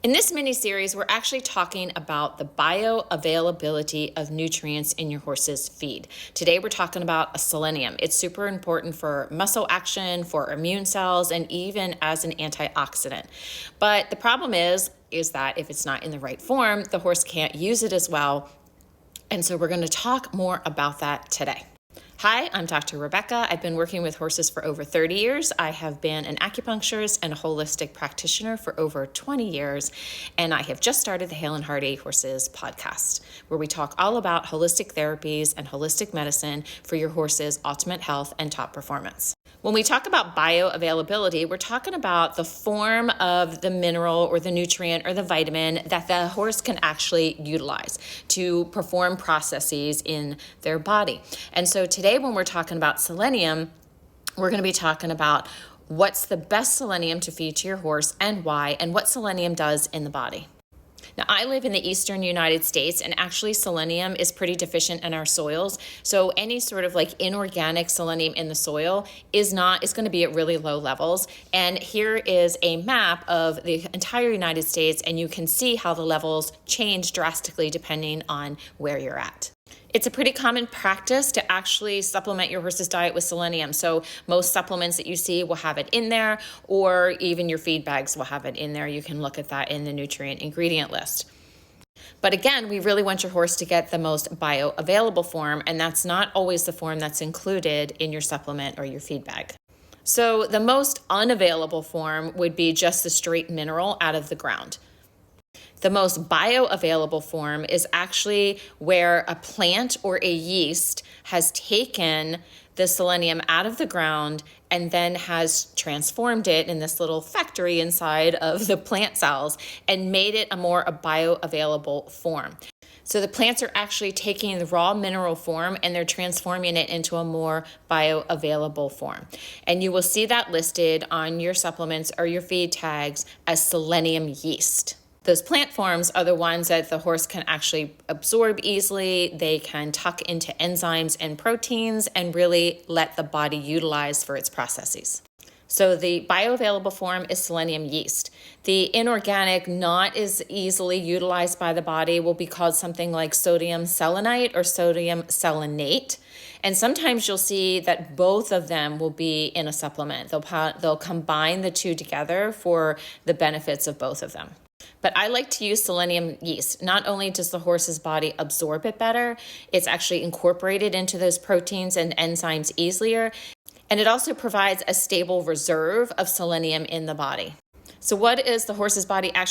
In this mini-series, we're actually talking about the bioavailability of nutrients in your horse's feed. Today, we're talking about selenium. It's super important for muscle action, for immune cells, and even as an antioxidant. But the problem is that if it's not in the right form, the horse can't use it as well. And so we're going to talk more about that today. Hi, I'm Dr. Rebecca. I've been working with horses for over 30 years. I have been an acupuncturist and a holistic practitioner for over 20 years, and I have just started the Hale and Hearty Horses podcast, where we talk all about holistic therapies and holistic medicine for your horse's ultimate health and top performance. When we talk about bioavailability, we're talking about the form of the mineral or the nutrient or the vitamin that the horse can actually utilize to perform processes in their body. And so today when we're talking about selenium, we're going to be talking about what's the best selenium to feed to your horse and why, and what selenium does in the body. Now, I live in the eastern United States, and actually selenium is pretty deficient in our soils. So any sort of like inorganic selenium in the soil is going to be at really low levels. And here is a map of the entire United States, and you can see how the levels change drastically depending on where you're at. It's a pretty common practice to actually supplement your horse's diet with selenium. So most supplements that you see will have it in there, or even your feed bags will have it in there. You can look at that in the nutrient ingredient list. But again, we really want your horse to get the most bioavailable form, and that's not always the form that's included in your supplement or your feed bag. So the most unavailable form would be just the straight mineral out of the ground. The most bioavailable form is actually where a plant or a yeast has taken the selenium out of the ground and then has transformed it in this little factory inside of the plant cells and made it a more bioavailable form. So the plants are actually taking the raw mineral form and they're transforming it into a more bioavailable form. And you will see that listed on your supplements or your feed tags as selenium yeast. Those plant forms are the ones that the horse can actually absorb easily. They can tuck into enzymes and proteins and really let the body utilize for its processes. So the bioavailable form is selenium yeast. The inorganic, not as easily utilized by the body, will be called something like sodium selenite or sodium selenate. And sometimes you'll see that both of them will be in a supplement. They'll combine the two together for the benefits of both of them. But I like to use selenium yeast. Not only does the horse's body absorb it better, it's actually incorporated into those proteins and enzymes easier, and it also provides a stable reserve of selenium in the body. So what is the horse's body actually